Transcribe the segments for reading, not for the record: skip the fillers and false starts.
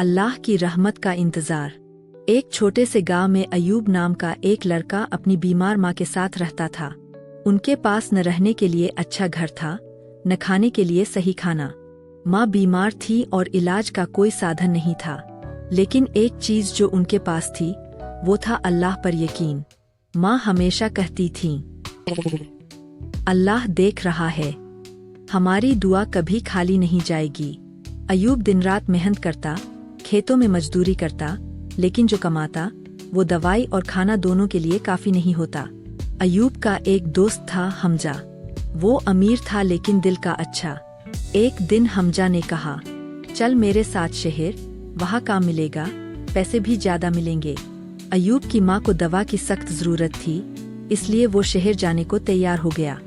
अल्लाह की रहमत का इंतजार। एक छोटे से गांव में अयूब नाम का एक लड़का अपनी बीमार माँ के साथ रहता था। उनके पास न रहने के लिए अच्छा घर था, न खाने के लिए सही खाना। माँ बीमार थी और इलाज का कोई साधन नहीं था। लेकिन एक चीज जो उनके पास थी वो था अल्लाह पर यकीन। माँ हमेशा कहती थी, अल्लाह देख रहा है, हमारी दुआ कभी खाली नहीं जाएगी। अयूब दिन रात मेहनत करता, खेतों में मजदूरी करता, लेकिन जो कमाता वो दवाई और खाना दोनों के लिए काफी नहीं होता। अयूब का एक दोस्त था हमजा। वो अमीर था लेकिन दिल का अच्छा। एक दिन हमजा ने कहा, चल मेरे साथ शहर, वहाँ काम मिलेगा, पैसे भी ज्यादा मिलेंगे। अयूब की माँ को दवा की सख्त जरूरत थी, इसलिए वो शहर जाने को तैयार हो गया।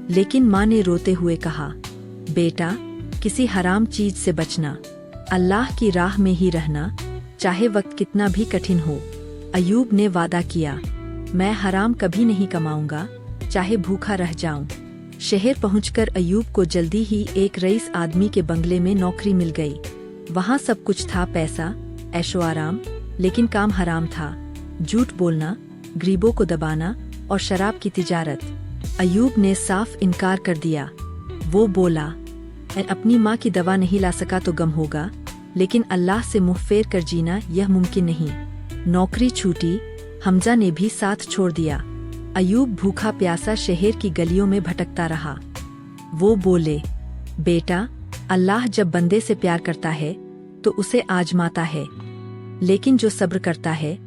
लेकिन माँ ने रोते हुए कहा, बेटा किसी हराम चीज से बचना, अल्लाह की राह में ही रहना, चाहे वक्त कितना भी कठिन हो। अयूब ने वादा किया, मैं हराम कभी नहीं कमाऊंगा, चाहे भूखा रह जाऊं। शहर पहुंचकर अयूब को जल्दी ही एक रईस आदमी के बंगले में नौकरी मिल गई। वहां सब कुछ था, पैसा, ऐशो आराम, लेकिन काम हराम था। झूठ बोलना, गरीबों को दबाना और शराब की तिजारत। अयूब ने साफ इनकार कर दिया। वो बोला, मैं अपनी माँ की दवा नहीं ला सका तो गम होगा, लेकिन अल्लाह से मुंह फेर कर जीना यह मुमकिन नहीं। नौकरी छूटी, हमजा ने भी साथ छोड़ दिया। अयूब भूखा प्यासा शहर की गलियों में भटकता रहा। वो बोले, बेटा अल्लाह जब बंदे से प्यार करता है तो उसे आजमाता है, लेकिन जो सब्र करता है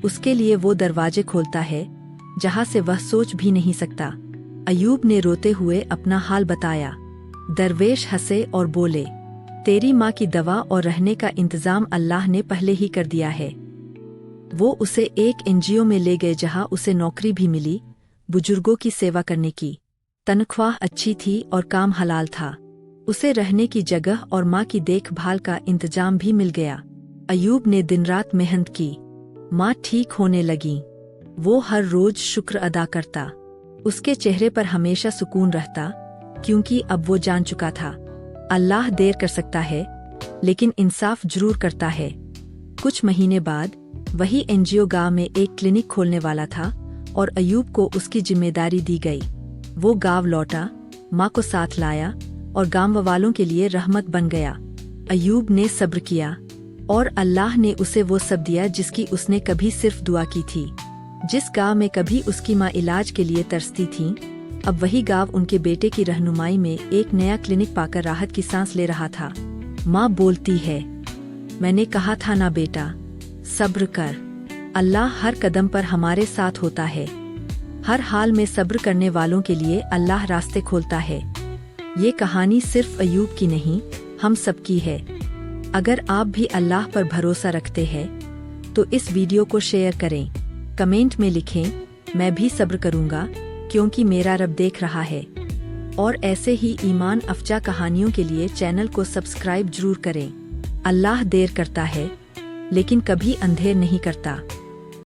उसके लिए वो दरवाजे खोलता है जहाँ से वह सोच भी नहीं सकता। अयूब ने रोते हुए अपना हाल बताया। दरवेश हंसे और बोले, तेरी माँ की दवा और रहने का इंतजाम अल्लाह ने पहले ही कर दिया है। वो उसे एक एनजीओ में ले गए जहाँ उसे नौकरी भी मिली, बुजुर्गों की सेवा करने की। तनख्वाह अच्छी थी और काम हलाल था। उसे रहने की जगह और माँ की देखभाल का इंतजाम भी मिल गया। अयूब ने दिन रात मेहनत की। माँ ठीक होने लगी। वो हर रोज शुक्र अदा करता। उसके चेहरे पर हमेशा सुकून रहता, क्योंकि अब वो जान चुका था, अल्लाह देर कर सकता है लेकिन इंसाफ जरूर करता है। कुछ महीने बाद वही एनजीओ गांव में एक क्लिनिक खोलने वाला था और अयूब को उसकी जिम्मेदारी दी गई। वो गांव लौटा, माँ को साथ लाया और गांव वालों के लिए रहमत बन गया। अयूब ने सब्र किया और अल्लाह ने उसे वो सब दिया जिसकी उसने कभी सिर्फ दुआ की थी। जिस गांव में कभी उसकी माँ इलाज के लिए तरसती थी, अब वही गांव उनके बेटे की रहनुमाई में एक नया क्लिनिक पाकर राहत की सांस ले रहा था। माँ बोलती है, मैंने कहा था ना बेटा, सब्र कर, अल्लाह हर कदम पर हमारे साथ होता है। हर हाल में सब्र करने वालों के लिए अल्लाह रास्ते खोलता है। ये कहानी सिर्फ अयूब की नहीं, हम सबकी है। अगर आप भी अल्लाह पर भरोसा रखते हैं तो इस वीडियो को शेयर करें, कमेंट में लिखें, मैं भी सब्र करूंगा क्योंकि मेरा रब देख रहा है। और ऐसे ही ईमान अफजा कहानियों के लिए चैनल को सब्सक्राइब जरूर करें। अल्लाह देर करता है लेकिन कभी अंधेर नहीं करता।